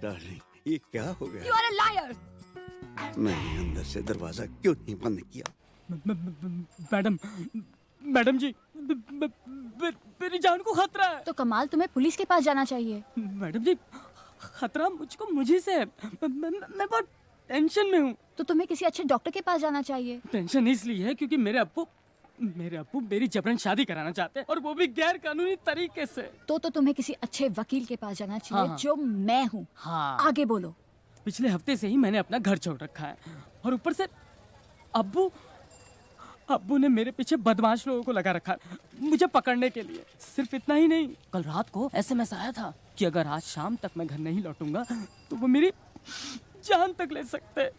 Darling, ये क्या हो गया? You are a liar. मैंने अंदर से दरवाजा क्यों नहीं बंद किया? मैडम, मैडम जी, मेरी जान को खतरा है। तो कमाल, तुम्हें पुलिस के पास जाना चाहिए। मैडम जी, खतरा मुझको मुझे से है। मैं बहुत टेंशन में हूँ। तो तुम्हें किसी अच्छे डॉक्टर के पास जाना चाहिए। टेंशन इसलिए है क्योंकि मेरे अब्बू मेरी जबरन शादी कराना चाहते हैं, और वो भी गैर कानूनी तरीके से। तो तुम्हें किसी अच्छे वकील के पास जाना चाहिए। हाँ। जो मैं हूँ। हाँ। आगे बोलो। पिछले हफ्ते से ही मैंने अपना घर छोड़ रखा है, और ऊपर से अब्बू ने मेरे पीछे बदमाश लोगों को लगा रखा है मुझे पकड़ने के लिए। सिर्फ इतना ही नहीं, कल रात को एसएमएस आया था कि अगर आज शाम तक मैं घर नहीं लौटूंगा तो वो मेरी जान तक ले सकते हैं।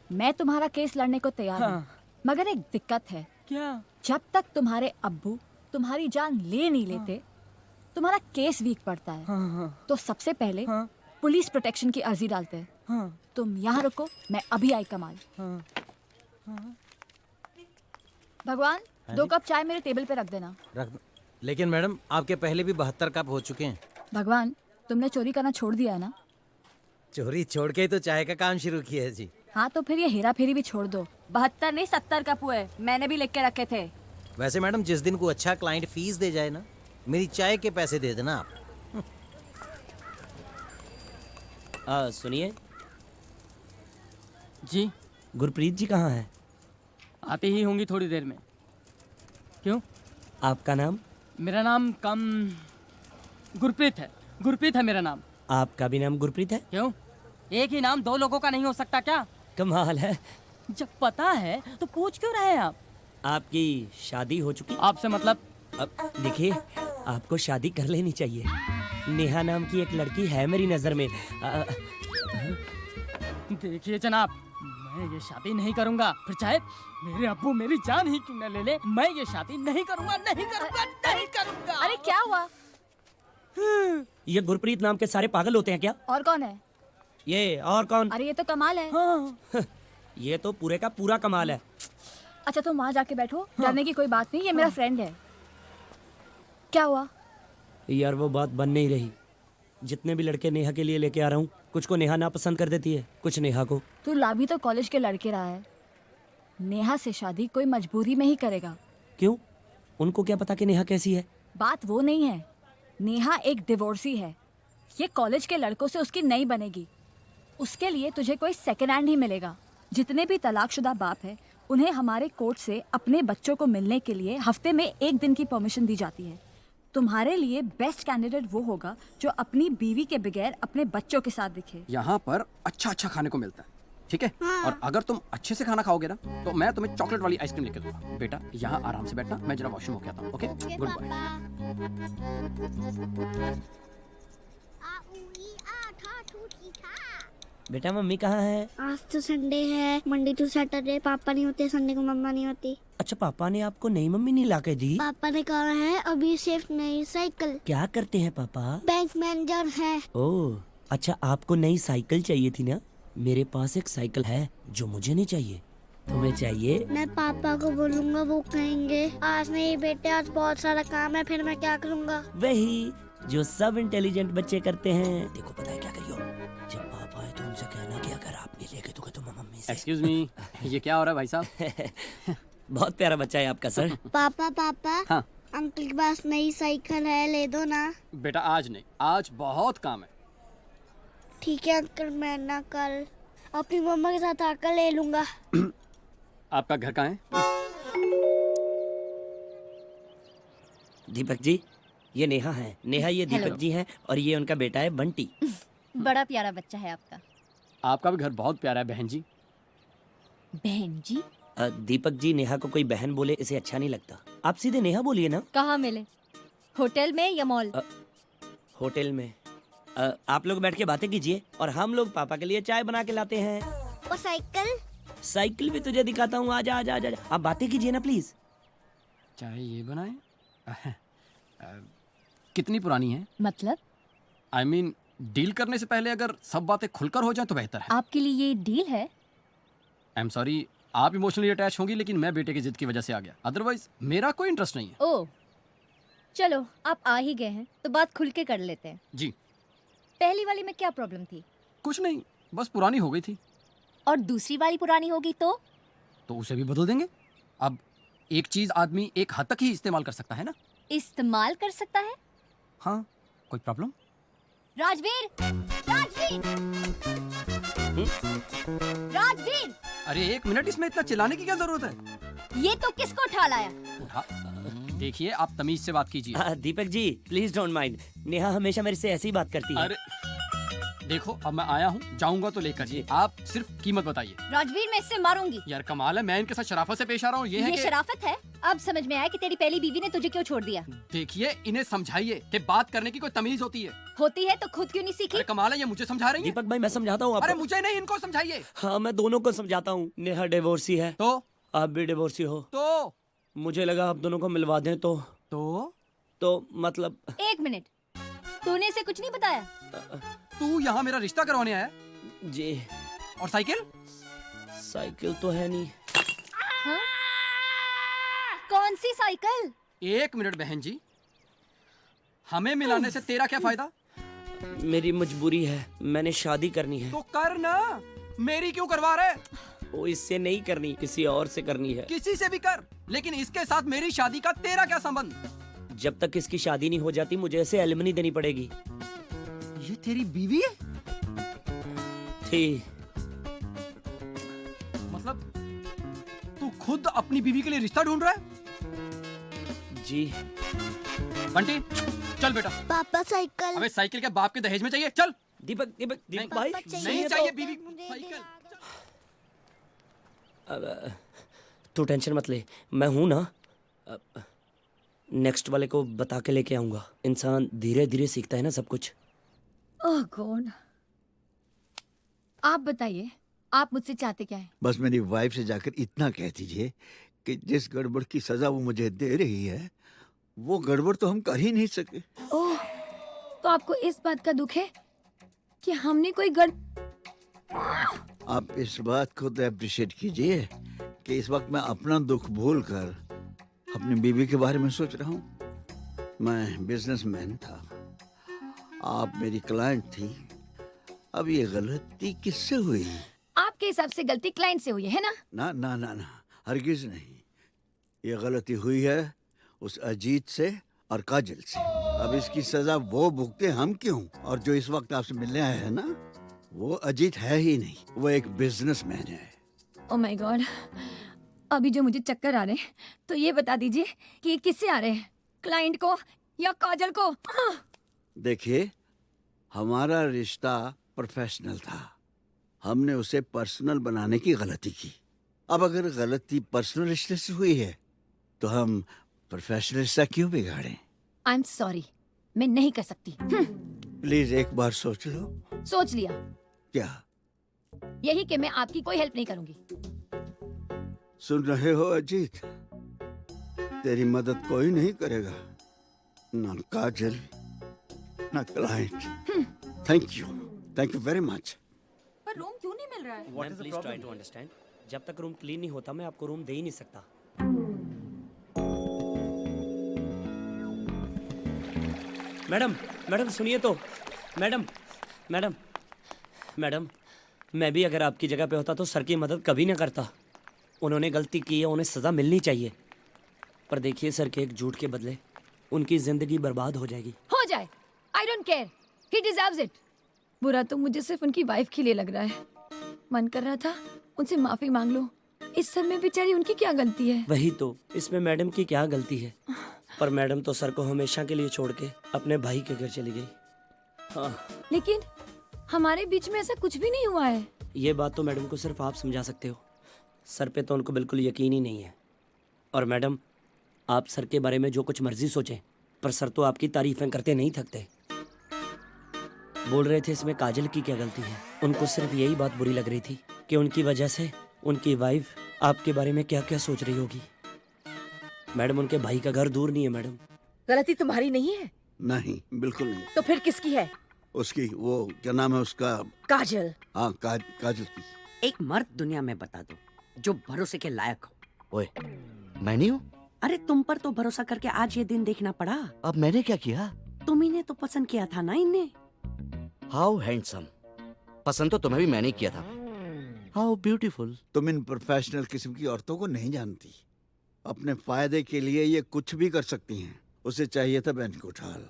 मैं तुम्हारा केस लड़ने को तैयार हूँ। हाँ। मगर एक दिक्कत है। क्या? जब तक तुम्हारे अब्बू तुम्हारी जान ले नहीं लेते, तुम्हारा केस वीक पड़ता है। हाँ। तो सबसे पहले हाँ। पुलिस प्रोटेक्शन की अर्जी डालते हैं। हाँ। तुम यहाँ रुको, मैं अभी आई कमाल। हाँ। भगवान, 2 कप चाय मेरे टेबल पे रख देना। रख दो। लेकिन मैडम, आपके पहले भी 72 कप हो चुके हैं। भगवान, तुमने चोरी करना छोड़ दिया है ना? चोरी छोड़ के ही तो चाय का काम शुरू किया है जी। हाँ, तो फिर ये हेरा फेरी भी छोड़ दो। 72 नहीं 70 कप हुए, मैंने भी लिख के रखे थे। वैसे मैडम, जिस दिन को अच्छा क्लाइंट फीस दे जाए ना, मेरी चाय के पैसे दे देना आप। सुनिए जी, गुरप्रीत जी कहाँ हैं? आती ही होंगी थोड़ी देर में। क्यों? आपका नाम? मेरा नाम गुरप्रीत है। गुरप्रीत है मेरा नाम। आपका भी नाम गुरप्रीत है? क्यों? एक ही नाम 2 लोगों का नहीं हो सकता क्या? कमाल है। जब पता है तो पूछ क्यों रहे हैं आप? आपकी शादी हो चुकी? आपसे मतलब? अब देखिए, आपको शादी कर लेनी चाहिए। नेहा नाम की एक लड़की है मेरी नजर में। देखिए जनाब, मैं ये शादी नहीं करूंगा, फिर चाहे मेरे अब्बू मेरी जान ही क्यों न ले ले, मैं ये शादी नहीं करूंगा, नहीं करूंगा, नहीं करूंगा। अरे क्या हुआ? ये गुरप्रीत नाम के सारे पागल होते हैं क्या? और कौन है? ये और कौन? अरे ये तो कमाल है। हाँ। ये तो पूरे का पूरा कमाल है। अच्छा, तुम वहाँ जाके बैठो, डरने की कोई बात नहीं, ये मेरा फ्रेंड है। क्या हुआ? यार वो बात बन नहीं रही। जितने भी लड़के नेहा के लिए लेके आ रहा हूँ, कुछ को नेहा ना पसंद कर देती है, कुछ नेहा को। तू ला भी तो कॉलेज के लड़के रहा है। नेहा से शादी कोई मजबूरी में ही करेगा। क्यों? उनको क्या पता कि नेहा कैसी है? बात वो नहीं है। नेहा एक डिवोर्सी है। ये कॉलेज के लड़कों से उसकी नहीं बनेगी। उसके लिए तुझे कोई सेकेंड हैंड ही मिलेगा। जितने भी तलाकशुदा बाप है, उन्हें हमारे कोर्ट से अपने बच्चों को मिलने के लिए हफ्ते में 1 दिन की परमिशन दी जाती है। तुम्हारे लिए बेस्ट कैंडिडेट वो होगा जो अपनी बीवी के बगैर अपने बच्चों के साथ दिखे। यहाँ पर अच्छा अच्छा खाने को मिलता है, ठीक है? और अगर तुम अच्छे से खाना खाओगे ना, तो मैं तुम्हें चॉकलेट वाली आइसक्रीम लेकर दूंगा। बेटा, यहाँ आराम से बैठना, मैं जरा वॉशरूम होके आता हूँ। Okay, good bye. बेटा मम्मी कहाँ है? आज तो संडे है, मंडे टू सैटरडे पापा नहीं होते, संडे को मम्मा नहीं होती। अच्छा, पापा ने आपको नई मम्मी नहीं ला के दी? पापा ने कहा है अभी सिर्फ नई साइकिल। क्या करते हैं पापा? बैंक मैनेजर है। ओह, अच्छा, आपको नई साइकिल चाहिए थी ना? मेरे पास एक साइकिल है जो मुझे नहीं चाहिए, तुम्हें चाहिए। मैं पापा को बोलूँगा, वो कहेंगे आज नहीं बेटे, आज बहुत सारा काम है, फिर मैं क्या करूँगा? वही जो सब इंटेलिजेंट बच्चे करते हैं। देखो, पता है क्या करियो, जब पापा आए तो उनसे कहना कि अगर आप नहीं लेके तो मम्मी से। एक्सक्यूज मी, ये क्या हो रहा है भाई साहब? बहुत प्यारा बच्चा है आपका सर। पापा हाँ अंकल के पास नई साइकिल है, ले दो ना। बेटा, आज नहीं, आज बहुत काम है। ठीक है अंकल, मैं ना कल अपनी मम्मा के साथ आकर ले लूंगा। आपका घर कहाँ है? दीपक जी, ये नेहा है। नेहा, ये दीपक जी हैं, और ये उनका बेटा है बंटी। बड़ा प्यारा बच्चा है आपका। आपका भी घर बहुत प्यारा है बहन जी। बहन जी? दीपक जी, नेहा को कोई बहन बोले इसे अच्छा नहीं लगता। आप सीधे नेहा बोलिए ना। कहाँ मिले, होटल में या मॉल? होटल में। आप लोग बैठ के बातें कीजिए, और हम लोग पापा के लिए चाय बना के लाते हैं। और साइकिल? साइकिल भी तुझे दिखाता हूँ, आजा आजा आजा। आप बातें कीजिए ना प्लीज। चाय ये बनाए? कितनी पुरानी है? मतलब? I mean, डील करने से पहले अगर सब बातें खुलकर हो जाए तो बेहतर है। आपके लिए ये डील है? आई एम सॉरी, आप इमोशनली अटैच होंगी, लेकिन मैं बेटे की जिद की वजह से आ गया। अदरवाइज मेरा कोई इंटरेस्ट नहीं है। ओह, चलो आप आ ही गए हैं तो बात खुल के कर लेते हैं। जी। पहली वाली में क्या प्रॉब्लम थी? कुछ नहीं, बस पुरानी हो गई थी। और दूसरी वाली पुरानी होगी तो? तो उसे भी बदल देंगे। अब एक चीज आदमी एक हद तक ही इस्तेमाल कर सकता है ना। इस्तेमाल कर सकता है? हाँ, कोई प्रॉब्लम? राजवीर! राजवीर! राजवीर! अरे 1 मिनट, इसमें इतना चिल्लाने की क्या जरूरत है? ये तो किसको उठा लाया? देखिए, आप तमीज से बात कीजिए। Deepak ji please don't mind, Neha हमेशा मेरे से ऐसी ही बात करती है। अरे देखो, अब मैं आया हूँ, जाऊंगा तो लेकर जी। आप सिर्फ कीमत बताइए। राजवीर, मैं इससे मारूंगी। यार कमाल है, मैं इनके साथ शराफत से पेश आ रहा हूँ। ये है कि शराफत है? अब समझ में आया कि तेरी पहली बीवी ने तुझे क्यों छोड़ दिया। देखिए, इन्हें समझाइए कि बात करने की कोई तमीज होती है। होती है तो खुद क्यों नहीं सीखी? अरे कमाल है, ये मुझे समझा रही है। दीपक भाई मैं समझाता हूँ अरे आपको। मुझे नहीं, इनको समझाइए। हाँ मैं दोनों को समझाता हूँ। नेहा डिवोर्सी है, तो आप भी डिवोर्सी हो। तो मुझे लगा आप दोनों को मिलवा दें तो मतलब। एक मिनट, तूने इसे कुछ नहीं बताया? तू यहाँ मेरा रिश्ता करवाने आया? जी। और साइकिल? साइकिल तो है नहीं। हाँ? कौन सी साइकिल? 1 मिनट बहन जी, हमें मिलाने से तेरा क्या फायदा? मेरी मजबूरी है, मैंने शादी करनी है। तो कर ना, मेरी क्यों करवा रहे? वो इससे नहीं करनी, किसी और से करनी है। किसी से भी कर, लेकिन इसके साथ मेरी शादी का तेरा क्या संबंध? जब तक इसकी शादी नहीं हो जाती मुझे इसे एलिमनी देनी पड़ेगी। ये तेरी बीवी है? थी। मतलब तू खुद अपनी बीवी के लिए रिश्ता ढूंढ रहा है? जी। बंटी चल बेटा। पापा साइकिल। अबे साइकिल के बाप के दहेज में चाहिए? चल। दीपक भाई नहीं चाहिए बीवी साइकिल। तू टेंशन मत ले, मैं हूं ना। नेक्स्ट वाले को बता के लेके आऊंगा। इंसान धीरे धीरे सीखता है ना सब कुछ। ओह गॉड। आप बताइए, आप मुझसे चाहते क्या है? बस मेरी वाइफ से जाकर इतना कह दीजिए कि जिस गड़बड़ की सजा वो मुझे दे रही है, वो गड़बड़ तो हम कर ही नहीं सके। ओह, तो आपको इस बात का दुख है कि हमने कोई आप इस बात को तो अप्रिशिएट कीजिए कि इस वक्त मैं अपना दुख भूलकर अपनी बीवी के बारे में सोच रहा हूँ। मैं बिजनेसमैन था, आप मेरी क्लाइंट थी। अब ये गलती किससे हुई? आपके हिसाब से गलती क्लाइंट से हुई है ना? ना ना ना ना, हरगिज नहीं। ये गलती हुई है उस अजीत से और काजल से। अब इसकी सजा वो भुगते, हम क्यों? और जो इस वक्त आपसे मिलने आया है ना, वो अजीत है ही नहीं, वो एक बिजनेसमैन है। ओह माय गॉड, अभी जो मुझे चक्कर आ रहे हैं, तो ये बता दीजिए कि ये किससे आ रहे हैं, क्लाइंट को या काजल को? देखिए, हमारा रिश्ता प्रोफेशनल था, हमने उसे पर्सनल बनाने की गलती की। अब अगर गलती पर्सनल रिश्ते से हुई है तो हम प्रोफेशनल रिश्ता क्यों बिगाड़ें? आई एम सॉरी, मैं नहीं कर सकती। प्लीज एक बार सोच लो। सोच लिया। क्या? यही कि मैं आपकी कोई हेल्प नहीं करूंगी। सुन रहे हो अजीत, तेरी मदद कोई नहीं करेगा, ना काजल ना client. Thank you very much. पर रूम क्यों नहीं मिल रहा है? Ma'am please try to understand. जब तक रूम क्लीन नहीं होता मैं आपको रूम दे ही नहीं सकता। मैडम सुनिए तो। मैडम मैं भी अगर आपकी जगह पे होता तो सर की मदद कभी ना करता। उन्होंने गलती की है, उन्हें सजा मिलनी चाहिए। पर देखिए सर के एक झूठ के बदले उनकी जिंदगी बर्बाद हो जाएगी। हो जाए, I don't care, he deserves it. बुरा तो मुझे सिर्फ उनकी वाइफ के लिए लग रहा है। मन कर रहा था उनसे माफी मांग लो। इस सब में बेचारी उनकी क्या गलती है? वही तो, इसमें मैडम की क्या गलती है? पर मैडम तो सर को हमेशा के लिए छोड़ के अपने भाई के घर चली गई। हाँ, लेकिन हमारे बीच में ऐसा कुछ भी नहीं हुआ है। ये बात तो मैडम को सिर्फ आप समझा सकते हो। सर पे तो उनको बिल्कुल यकीन ही नहीं है। और मैडम, आप सर के बारे में जो कुछ मर्जी सोचें, पर सर तो आपकी तारीफें करते नहीं थकते। बोल रहे थे इसमें काजल की क्या गलती है। उनको सिर्फ यही बात बुरी लग रही थी कि उनकी वजह से उनकी वाइफ आपके बारे में क्या क्या सोच रही होगी। मैडम, उनके भाई का घर दूर नहीं है मैडम। गलती तुम्हारी नहीं है? नहीं, बिल्कुल नहीं। तो फिर किसकी है? उसकी, वो क्या नाम है उसका? काजल। हाँ, काजल की। एक मर्द दुनिया में बता दो जो भरोसे के लायक हो। ओए, मैं नहीं हूँ। अरे तुम पर तो भरोसा करके आज ये दिन देखना पड़ा। अब मैंने क्या किया? तुम ही ने तो पसंद किया था ना इन्हें। How handsome. पसंद तो तुम्हें भी मैंने ही किया था। How beautiful. तुम इन प्रोफेशनल किस्म की औरतों को नहीं जानती। अपने फायदे के लिए ये कुछ भी कर सकती हैं। उसे चाहिए था banquet hall.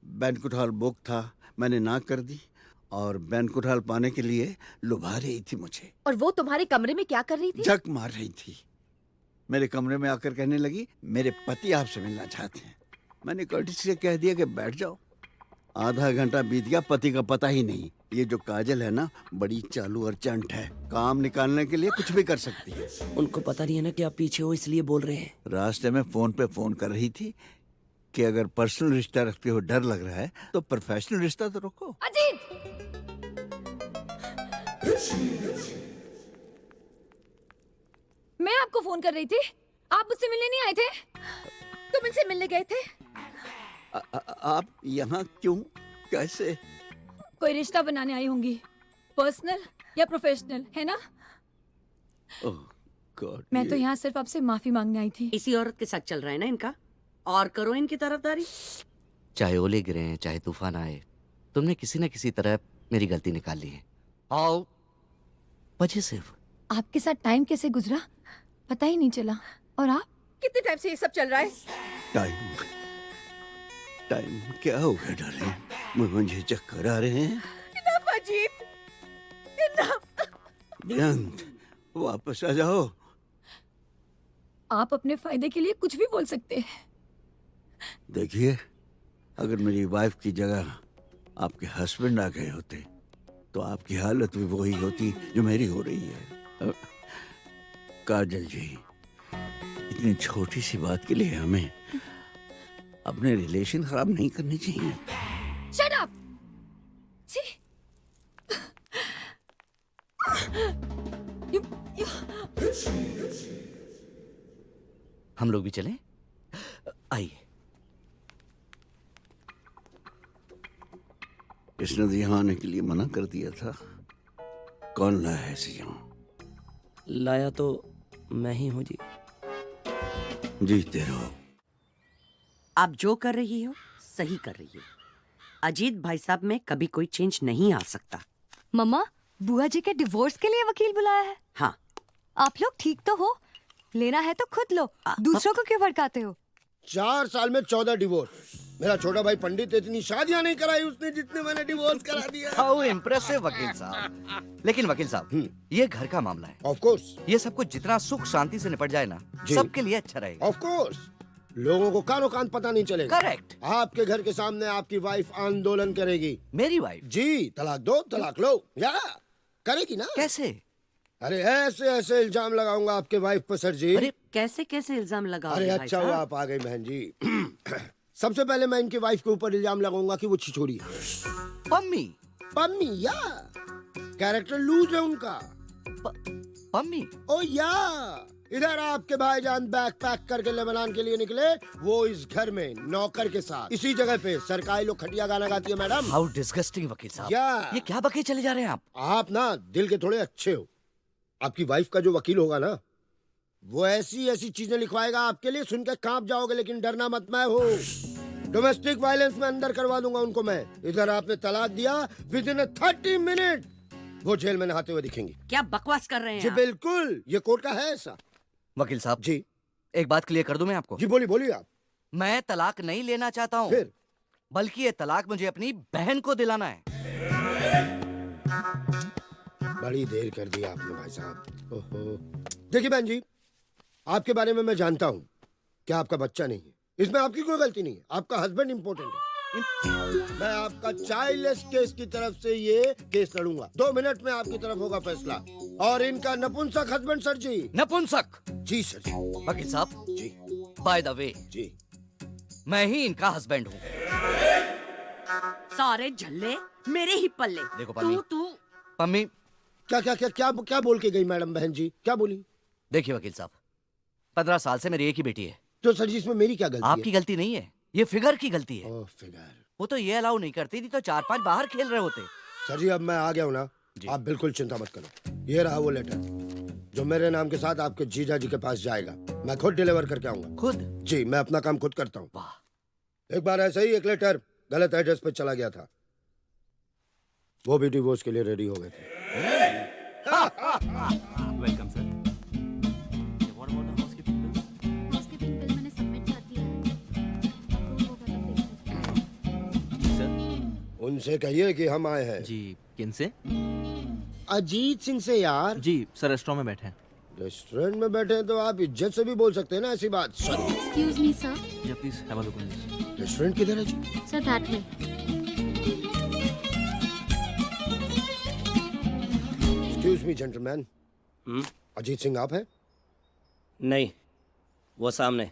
Banquet hall book था, मैंने ना कर दी और बैंक्वेट हॉल पाने के लिए लुभा रही थी मुझे। और वो तुम्हारे कमरे में क्या कर रही थी? झक मार रही थी। मेरे कमरे में आकर कहने लगी, मेरे पति आपसे मिलना चाहते हैं। मैंने कर्टिसी से कह दिया कि बैठ जाओ। आधा घंटा बीत गया, पति का पता ही नहीं। ये जो काजल है ना, बड़ी चालू और चंट है। काम निकालने के लिए कुछ भी कर सकती है। उनको पता नहीं है ना कि आप पीछे हो, इसलिए बोल रहे हैं। रास्ते में फोन पे फोन कर रही थी कि अगर पर्सनल रिश्ता रखते हो डर लग रहा है तो प्रोफेशनल रिश्ता तो रखो। अजीत, मैं आपको फोन कर रही थी, आप मुझसे मिलने नहीं आए थे? तुम इनसे मिलने गए थे? आप यहाँ क्यों, कैसे? कोई रिश्ता बनाने आई होंगी, पर्सनल या प्रोफेशनल, है ना? ओह गॉड, मैं तो यहाँ सिर्फ आपसे माफी मांगने आई थी। इसी औरत के साथ चल रहा है ना इनका, और करो इनकी तरफदारी। चाहे ओले गिरे चाहे तूफान आए, तुमने किसी न किसी तरह मेरी गलती निकाल ली है। आओ वजह सिर्फ आपके साथ टाइम कैसे गुजरा पता ही नहीं चला। और आप? कितने टाइम से ये सब चल रहा है? टाइम टाइम क्या हो गया डार्लिंग? मुझे चक्कर आ रहे हैं। Enough Ajit, enough. बेअंत, वापस आ जाओ। आप अपने फायदे के लिए कुछ भी बोल सकते हैं। देखिए, अगर मेरी वाइफ की जगह आपके हस्बैंड आ गए होते तो आपकी हालत भी वही होती जो मेरी हो रही है। काजल जी, इतनी छोटी सी बात के लिए हमें अपने रिलेशन खराब नहीं करने चाहिए। Shut up. छी। हम लोग भी चलें? आइए। इसने तो यहाँ आने के लिए मना कर दिया था। कौन लाया है इसे यहाँ? लाया तो मैं ही हूँ जी। जीते रहो। आप जो कर रही हो सही कर रही हो। अजीत भाई साहब में कभी कोई चेंज नहीं आ सकता। मम्मा, बुआ जी के डिवोर्स के लिए वकील बुलाया है। हाँ, आप लोग ठीक तो हो? लेना है तो खुद लो, दूसरों को क्यों भड़काते हो? 4 साल में 14 डिवोर्स। मेरा छोटा भाई पंडित इतनी शादियां नहीं कराई उसने जितने मैंने डिवोर्स करा दिया। हाउ इम्प्रेसिव वकील साहब। लेकिन वकील साहब, ये घर का मामला है। ऑफ कोर्स, ये सब कुछ जितना सुख शांति से निपट जाए ना, सबके लिए अच्छा रहेगा। ऑफ कोर्स, लोगों को कानो कान पता नहीं चलेगा। करेक्ट। आपके घर के सामने आपकी वाइफ आंदोलन करेगी। मेरी वाइफ? जी, तलाक दो, तलाक लो, या करेगी ना? कैसे? अरे ऐसे ऐसे इल्जाम लगाऊंगा आपके वाइफ पर सर जी। अरे कैसे कैसे इल्जाम लगाओगे अरे भाई अच्छा हुआ साहब? आप आ गई बहन जी। सबसे पहले मैं इनकी वाइफ के ऊपर इल्जाम लगाऊंगा कि वो छिछोरी है। पम्मी? पम्मी या कैरेक्टर लूज है उनका। पम्मी? ओ या इधर आपके भाईजान बैग पैक करके लेबनान के लिए निकले, वो इस घर में नौकर के साथ इसी जगह पे सरकारी लोग खटिया गाना गाती है मैडम। हाउ डिस्गस्टिंग वकील साहब। या ये क्या बके चले जा रहे हैं आप? आप ना दिल के थोड़े अच्छे हो। आपकी वाइफ का जो वकील होगा ना, वो ऐसी ऐसी चीजें लिखवाएगा आपके लिए, सुन के कांप जाओगे। लेकिन डरना मत, मैं हूँ। डोमेस्टिक वायलेंस में अंदर करवा दूंगा उनको मैं। इधर आपने तलाक दिया, विद इन 30 मिनट वो जेल में नहाते हुए दिखेंगे। क्या बकवास कर रहे हैं जी आप? बिल्कुल, ये कोर्ट का है ऐसा। वकील साहब जी एक बात क्लियर कर दूं मैं आपको। जी बोलिए बोलिए आप। मैं तलाक नहीं लेना चाहता हूँ, फिर बल्कि ये तलाक मुझे अपनी बहन को दिलाना है। बड़ी देर कर दी आपने भाई साहब। ओहो, देखिए बहन जी, आपके बारे में मैं जानता हूँ कि आपका बच्चा नहीं है। इसमें आपकी कोई गलती नहीं है, आपका हस्बैंड इम्पोर्टेंट है। मैं आपका चाइल्डलेस केस की तरफ से ये केस लड़ूंगा। 2 मिनट में आपकी तरफ होगा फैसला। और इनका नपुंसक हस्बैंड सर जी। नपुंसक? जी सर जी। वकील साहब जी बाय द वे, जी मैं ही इनका हस्बैंड हूँ। सारे झल्ले मेरे ही पल्ले। देखो पम्मी, तू पम्मी क्या क्या क्या क्या क्या बोल के गई मैडम? बहन जी क्या बोली? देखिए वकील साहब, 15 साल से मेरी एक ही बेटी है। तो सर जी इसमें मेरी क्या गलती आपकी गलती नहीं है, ये फिगर की गलती है। है? ओह फिगर। वो तो ये अलाउ नहीं करती थी तो 4-5 बाहर खेल रहे होते। सर जी अब मैं आ गया हूँ ना, आप बिल्कुल चिंता मत करो। ये रहा वो लेटर जो मेरे नाम के साथ आपके जीजा जी के पास जाएगा। मैं खुद डिलीवर करके आऊंगा। खुद? जी, मैं अपना काम खुद करता हूँ। वाह। एक बार ऐसे ही एक लेटर गलत एड्रेस पे चला गया था। वो भी डिवोर्स के लिए रेडी हो गए थे। Welcome sir. हाउसकीपिंग बिल मैंने सबमिट कर दिया है। अप्रूव होगा तब देखते हैं। उनसे कहिए कि हम आए हैं। जी किन से? अजीत सिंह से यार। जी सर रेस्टोरेंट में बैठे हैं। रेस्टोरेंट में बैठे हैं तो आप इज्जत से भी बोल सकते हैं ना ऐसी बात। सॉरी। Excuse me sir. या please have a look on this. Restaurant किधर है जी? Sir that way. Excuse me gentleman. Hmm? Ajit Singh आप हैं? नहीं, वो सामने।